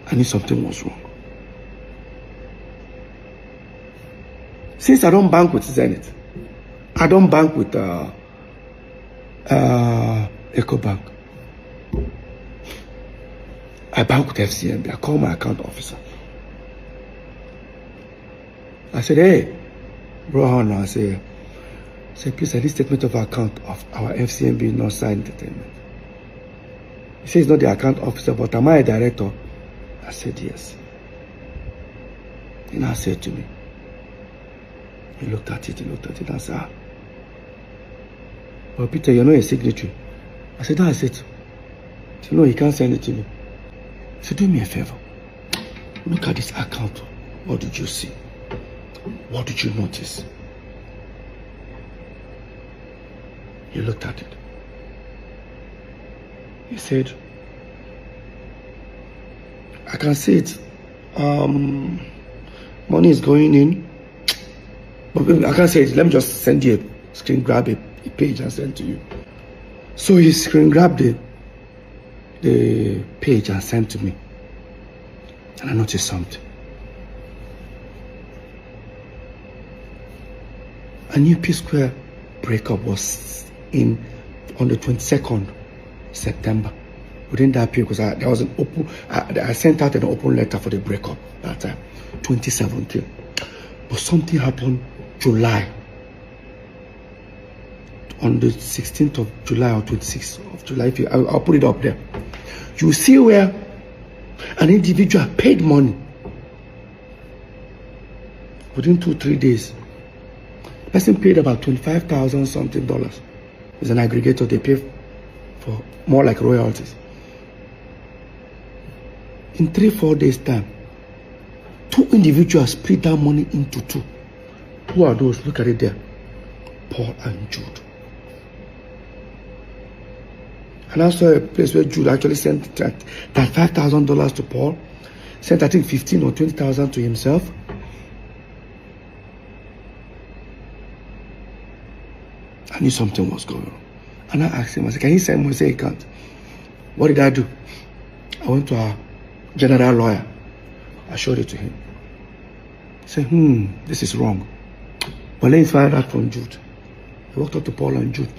I knew something was wrong. Since I don't bank with Zenith, I don't bank with EcoBank. I bank with FCMB. I call my account officer. I said, hey, bro, I say, please, this statement of account of our FCMB not signed entertainment. He says he's not the account officer, but am I a director? I said, yes. He now said to me, he looked at it and said, ah. But Peter, you're not a signatory. I said, that's it. He said, no, he can't send it to me. He said, do me a favor. Look at this account. What did you see? What did you notice? He looked at it. He said, I can see it. Money is going in. But I can't say it. Let me just send you a screen grab a page and send to you. So he screen grabbed the page and sent to me. And I noticed something. A new Psquare breakup was on the 22nd September. Within that period, because there was an open, I sent out an open letter for the breakup that time, 2017. But something happened July. On the 16th of July or 26th of July, I'll put it up there. You see where an individual paid money within 2-3 days. The person paid about $25,000 something dollars. It's an aggregator, they pay for more like royalties. In 3-4 days time, 2 individuals split that money into 2. Who are those? Look at it there. Paul and Jude. And I saw a place where Jude actually sent that $5,000 to Paul, sent I think 15 or 20,000 to himself. I knew something was going on. And I asked him, I said, can you send me? He said, he can't. What did I do? I went to our general lawyer. I showed it to him. He said, this is wrong. But let me find out from Jude. He walked up to Paul and Jude.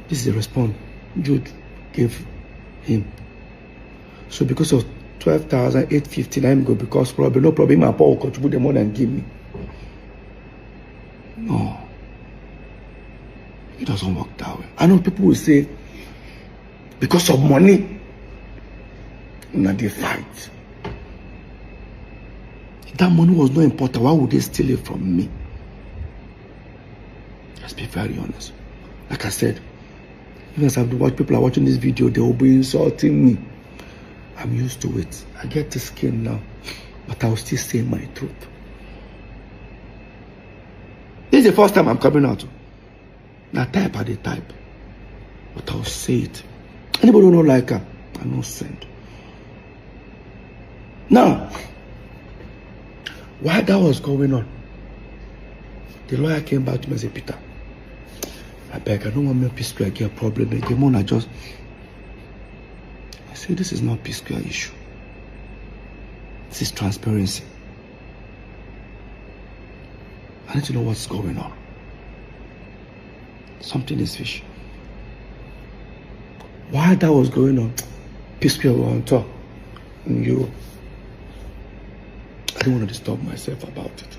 This is the response Jude gave him. So because of 12,850, I'm good because probably no problem. My Paul will contribute the money and give me. No. It doesn't work that way. I know people will say, because of money, they fight. If that money was not important, why would they steal it from me? Let's be very honest. Like I said, even as people are watching this video, they will be insulting me. I'm used to it. I get the skin now, but I will still say my truth. This is the first time I'm coming out. Now type at the type, but I'll say it. Anybody who don't like her, I no send. Now, while that was going on, the lawyer came back to me and said, Peter, I beg, I don't want my Psquare get a problem again. I said, this is not Psquare issue. This is transparency. I need to know what's going on. Something is fishy. While that was going on, Psquare were on top in Europe. I didn't want to disturb myself about it.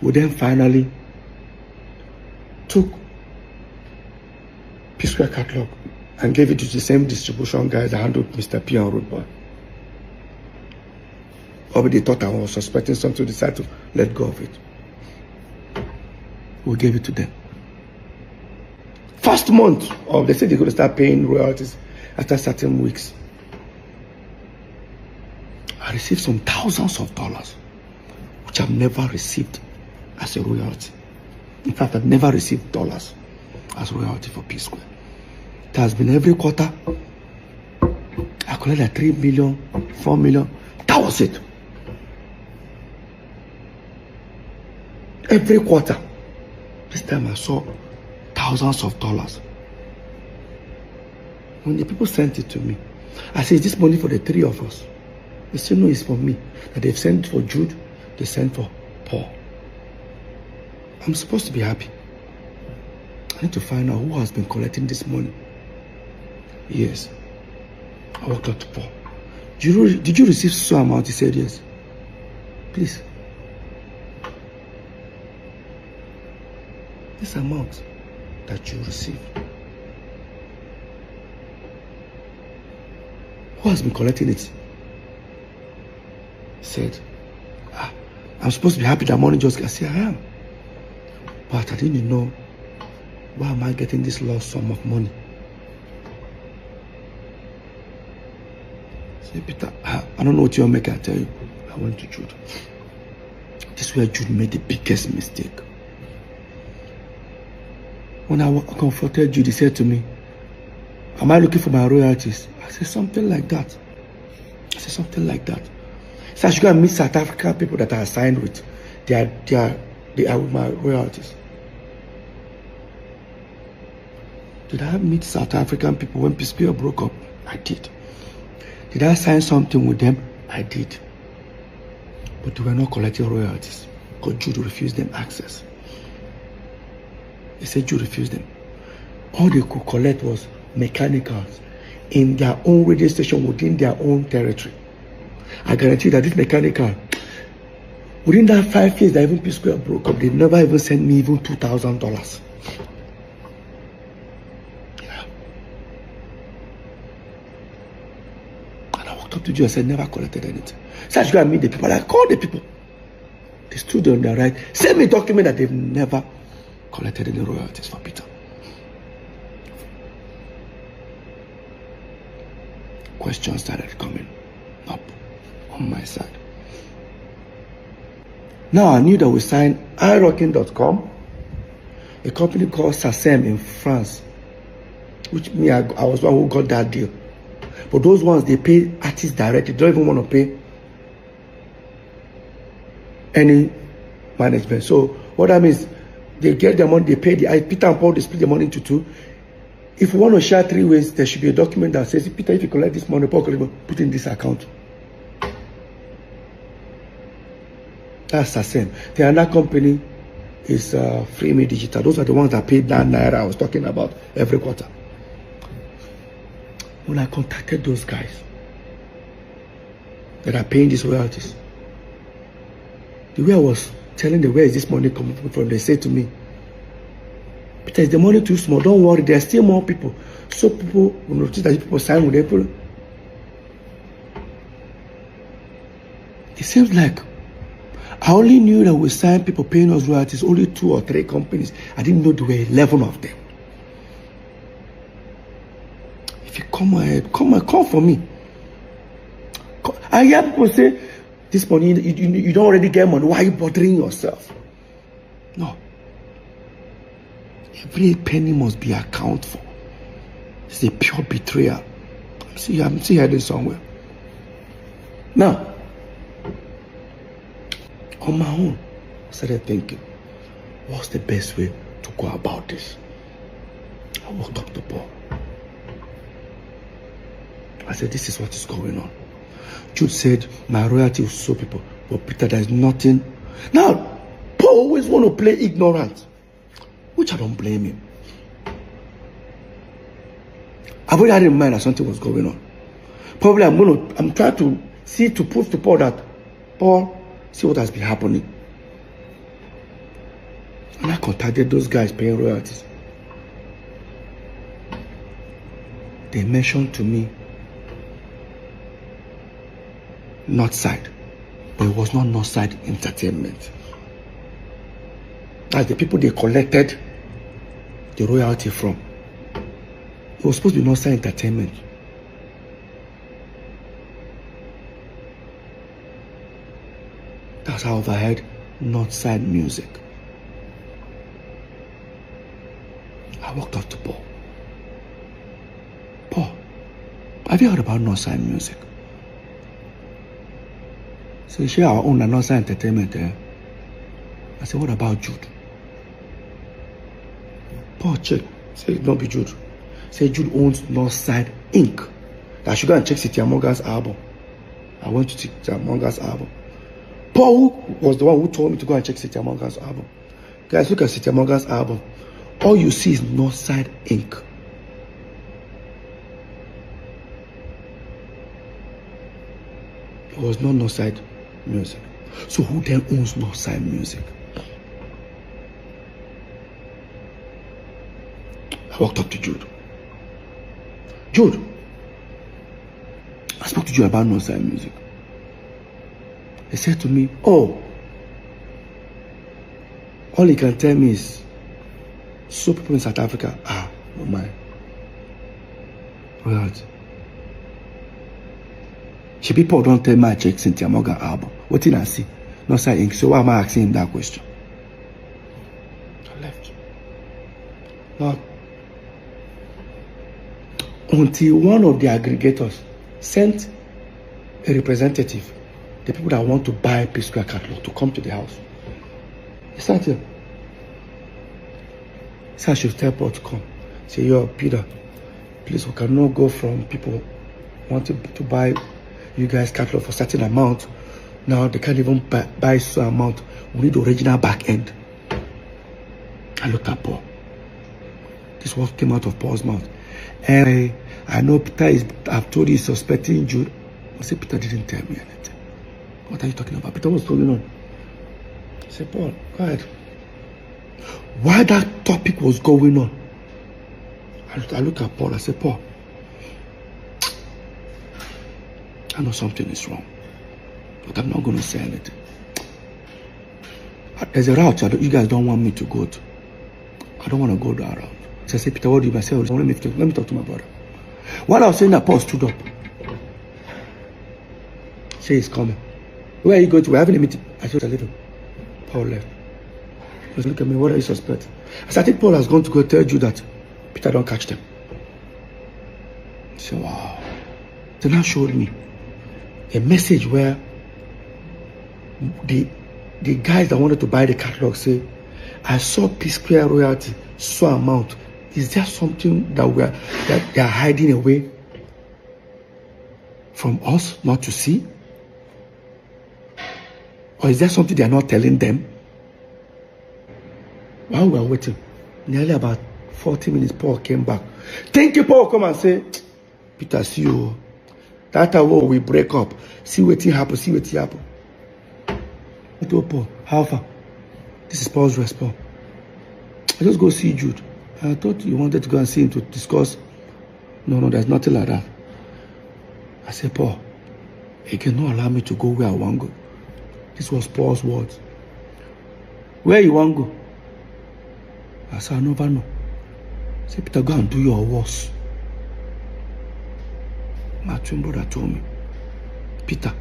We then finally took Psquare catalog and gave it to the same distribution guys that handled Mr. P and Rudeboy. Or they thought I was suspecting something, to decide to let go of it. We gave it to them. First month of, they said they're going to start paying royalties after certain weeks. I received some thousands of dollars, which I've never received as a royalty. In fact, I've never received dollars as royalty for Psquare. It has been every quarter. I collected like 3 million, 4 million. That was it. Every quarter. This time I saw thousands of dollars. When the people sent it to me, I said, is this money for the three of us? They said, no, it's for me. That they've sent for Jude, they sent for Paul. I'm supposed to be happy. I need to find out who has been collecting this money. Yes. I walked up to Paul. Did you receive so amount? He said, yes. Please. This amount that you received. Who has been collecting it? He said, I'm supposed to be happy that money just got. I said, I am. But I didn't know, why am I getting this large sum of money? I said, Peter, I don't know what you're making, I tell you. I went to Jude. This is where Jude made the biggest mistake. When I confronted Jude, he said to me, am I looking for my royalties? I said, something like that. I said, something like that. So I should go and meet South African people that are signed with. They are with my royalties. Did I meet South African people when Psquare broke up? I did. Did I sign something with them? I did. But they were not collecting royalties because Jude refused them access. He said Jude refused them. All they could collect was mechanicals in their own radio station within their own territory. I guarantee that this mechanical, within that 5 years that even Psquare broke up, they never even sent me even $2,000. Yeah. And I walked up to Jude and said, never collected anything. So I should go and meet the people. I called the people. They stood on their right. Send me a document that they've never collected any royalties for Peter. Questions started coming up on my side. Now I knew that we signed iRocking.com, a company called SACEM in France, which I was one who got that deal. But those ones, they pay artists directly. They don't even want to pay any management. So what that means, they get their money, they pay Peter and Paul, they split the money into two. If we want to share 3 ways, there should be a document that says, Peter, if you collect this money, Paul, put in this account. That's SACEM. The other company is Free Me Digital. Those are the ones that pay that naira I was talking about every quarter. When I contacted those guys that are paying these royalties, the way I was telling them, where is this money coming from, they said to me, Peter, is the money too small? Don't worry, there are still more people. So people will notice that people sign with April. It seems like I only knew that we signed people paying us royalties, only 2 or 3 companies. I didn't know there were 11 of them. If you come ahead, come for me. I hear people say, this money, you don't already get money. Why are you bothering yourself? No. Every penny must be accounted for. It's a pure betrayal. I'm still heading somewhere. Now, on my own, I started thinking, what's the best way to go about this? I walked up to Paul. I said, this is what is going on. Jude said, my royalty will show people. But Peter, there's nothing. Now, Paul always want to play ignorant, which I don't blame him. I've already had in mind that something was going on. Probably I'm trying to see, to prove to Paul that, Paul, see what has been happening. And I contacted those guys paying royalties. They mentioned to me Northside, but it was not Northside Entertainment. That's the people they collected the royalty from. It was supposed to be Northside Entertainment. That's how I overheard Northside Music. I walked up to Paul. Paul, have you heard about Northside Music? So share our own Northside Entertainment there. I said, what about Jude? Paul checked. Said, don't be Jude. Say Jude owns Northside Inc. I should go and check City Morgan's album. I went to check City Morgan's album. Paul was the one who told me to go and check City Morgan's album. Guys, look at City Morgan's album. All you see is Northside Inc. It was not Northside Music. So who then owns Northside Music? I walked up to Jude. Jude, I spoke to you about Northside Music. He said to me, oh, all he can tell me is, so people in South Africa, oh my. Right. She people don't tell me I check Cynthia Morgan album. What did I see? Northside Inc. So why am I asking him that question? I left. Now, until one of the aggregators sent a representative, the people that want to buy Psquare catalog, to come to the house. He sat here. He said I should tell Paul to come. Say, yo, Peter, please, we cannot go from people wanting to buy you guys catalog for a certain amount. Now they can't even buy some amount. We need the original back end. I looked at Paul. This was what came out of Paul's mouth. And I know Peter is, I've told you he's suspecting Jude. I said, Peter didn't tell me anything. What are you talking about? Peter, what's going on? I said, Paul, go ahead. While that topic was going on, I looked at Paul. I said, Paul, I know something is wrong, but I'm not going to say anything. There's a route you guys don't want me to go to. I don't want to go that route. So I said, Peter, what do you say? Let me talk to my brother. While I was saying that, Paul stood up. Say he's coming. Where are you going to? We're having a meeting. I said, leave him. Paul left. He was looking at me, what are you suspecting? I said, I think Paul has gone to go tell you that Peter don't catch them. He said, wow. They now showed me a message where the guys that wanted to buy the catalog say, I saw Psquare royalty, so amount. Is there something that they are hiding away from us not to see? Or is there something they are not telling them? While we were waiting, nearly about 40 minutes, Paul came back. Thank you, Paul. Come and say, Peter, see you. That's how we break up. See what happen. See what happen. I told Paul, how far? This is Paul's response. I just go see Jude. I thought you wanted to go and see him to discuss. No, there's nothing like that. I said, Paul, he cannot allow me to go where I want to go. This was Paul's words. Where you want to go? I said, I never know. I said, Peter, go and do your worst. My twin brother told me, Peter,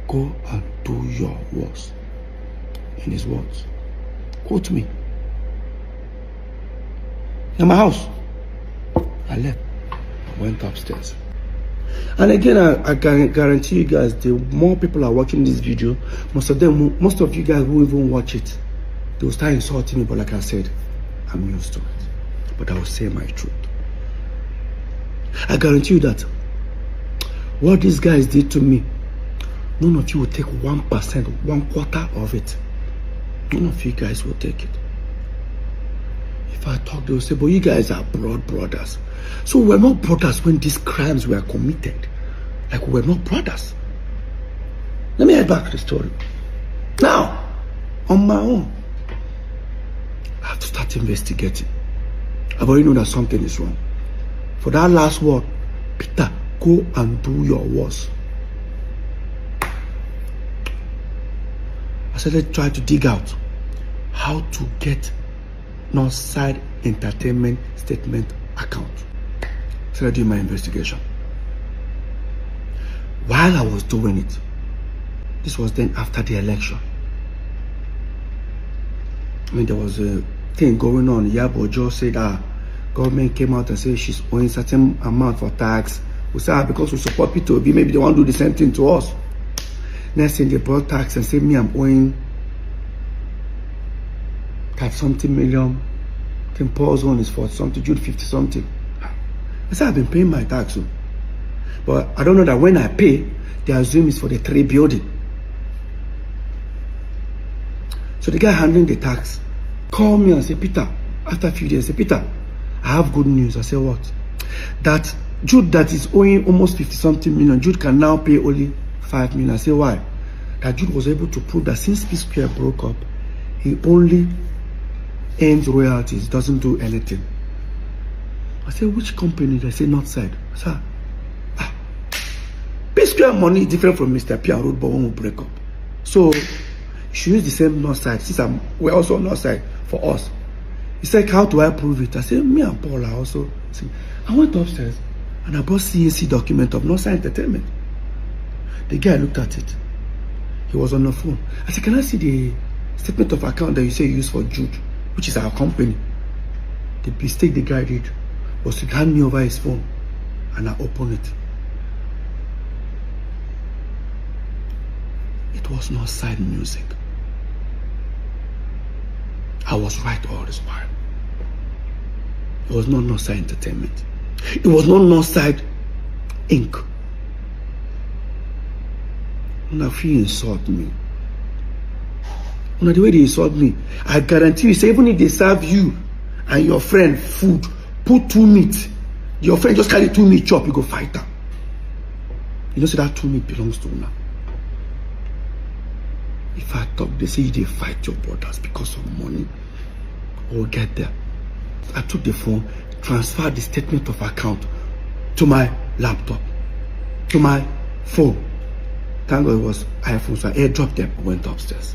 go and do your worst. In his words. Quote me. In my house. I left. I went upstairs. And again, I can guarantee you guys, the more people are watching this video, most of you guys won't even watch it. They will start insulting me, but like I said, I'm used to it. But I will say my truth. I guarantee you that what these guys did to me, none of you will take 1%, 1/4 of it. None of you guys will take it. If I talk, they will say, but you guys are blood brothers. So we're not brothers when these crimes were committed. Like we're not brothers. Let me head back to the story. Now, on my own, I have to start investigating. I've already known that something is wrong. For that last word, Peter, go and do your worst. I started trying to dig out how to get Northside Entertainment statement account. Started doing my investigation. While I was doing it, this was then after the election. I mean, there was a thing going on. Yabo Joe said that government came out and said she's owing certain amount for tax. We said, because we support P2B, maybe they want to do the same thing to us. Next thing they brought tax and said, me, I'm owing 30-something million. Then Paul's one is 40-something, Jude 50-something. I said, I've been paying my tax. So. But I don't know that when I pay, they assume it's for the 3 building. So the guy handling the tax called me and said, Peter, after a few days, I said, Peter, I have good news. I said, what? That Jude that is owing almost 50-something million, Jude can now pay only 5 million. I said, why? That Jude was able to prove that since Psquare broke up, he only earns royalties, doesn't do anything. I said, which company? They say Northside. I said, Psquare money is different from Mr. P and Rudeboy when we break up. So you should use the same Northside. Since we're also on Northside for us. He said, how do I prove it? I said, me and Paul are also. See, I went upstairs and I bought CAC document of Northside Entertainment. The guy looked at it. He was on the phone. I said, can I see the statement of account that you say you use for Jude, which is our company? The mistake the guy did was to hand me over his phone and I opened it. It was Northside Music. I was right all this while. It was not Northside Entertainment. It was not Northside Inc. Now if you insult me, now the way they insult me, I guarantee you, say even if they serve you and your friend food, put 2 meat, your friend just carry 2 meat chop, you go fight her. You know, say that 2 meat belongs to now. If I talk, they say they fight your brothers because of money. We'll get there. I took the phone, transferred the statement of account to my laptop, to my phone. Thank God it was iPhone, so I airdropped them and went upstairs.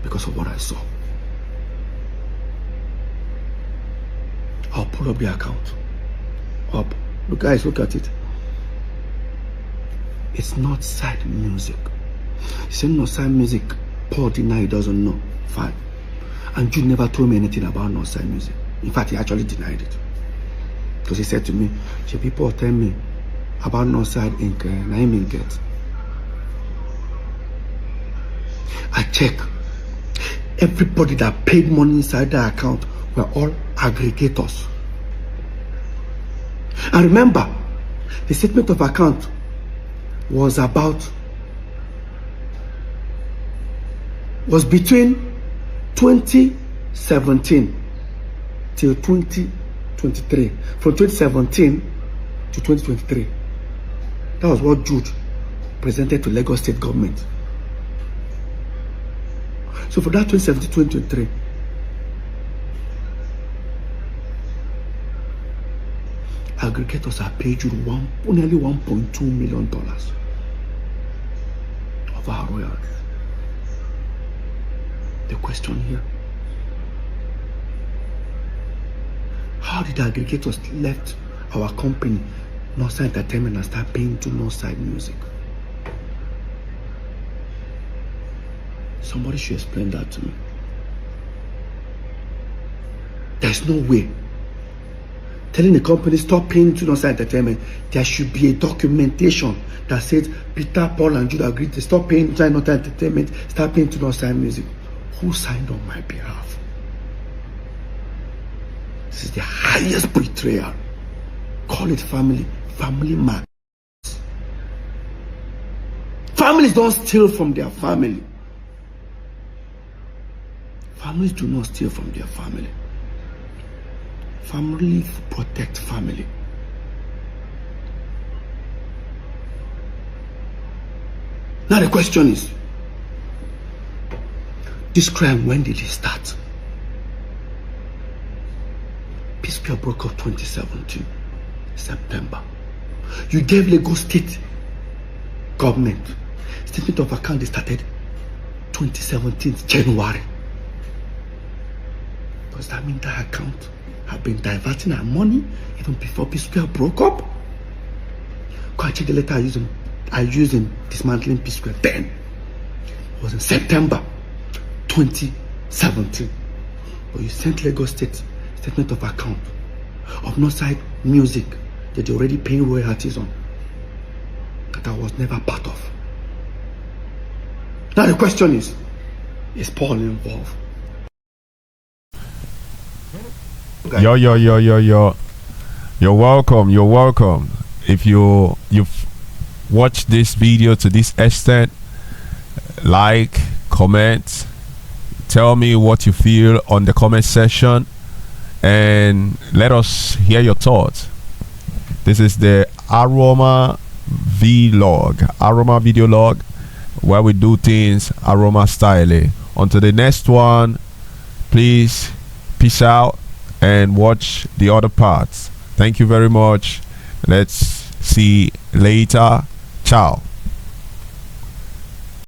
Because of what I saw. I'll pull up the account. Up. Look guys, look at it. It's Northside Music. He said Northside Music. Paul denied he doesn't know. Fine. And Jude never told me anything about Northside Music. In fact, he actually denied it. Because he said to me, people tell me about Northside Inc. And I mean get. I check. Everybody that paid money inside the account were all aggregators. And remember, the statement of account was between 2017 till 2023. From 2017 to 2023. That was what Jude presented to Lagos State government. So for that 2017-2023, aggregators are paid you nearly $1.2 million of our royalties. The question here, how did the aggregators left our company, Northside Entertainment, and start paying to Northside Music? Somebody should explain that to me. There's no way. Telling the company stop paying to Northside Entertainment, there should be a documentation that says Peter, Paul, and Jude agreed to stop paying to Northside Entertainment, start paying to Northside Music. Who signed on my behalf? This is the highest betrayal. Call it family man. Families don't steal from their family. Families do not steal from their family. Family protect family. Now the question is, this crime, when did it start? Psquare broke up 2017, September. You gave Lagos State government statement of account. They started 2017, January. Does that mean that account have been diverting our money even before Psquare broke up? Go and check the letter I used in dismantling Psquare then. It was in September 2017. But you sent Lagos State statement of account of Northside Music that you're already paying royalties on, that I was never part of. Now the question is Paul involved? Okay. Yo. You're welcome. You're welcome. If you've watched this video to this extent, like, comment, tell me what you feel on the comment section, and let us hear your thoughts. This is the Aroma video log, where we do things aroma style. Until the next one, please peace out and watch the other parts. Thank you very much. Let's see later. Ciao.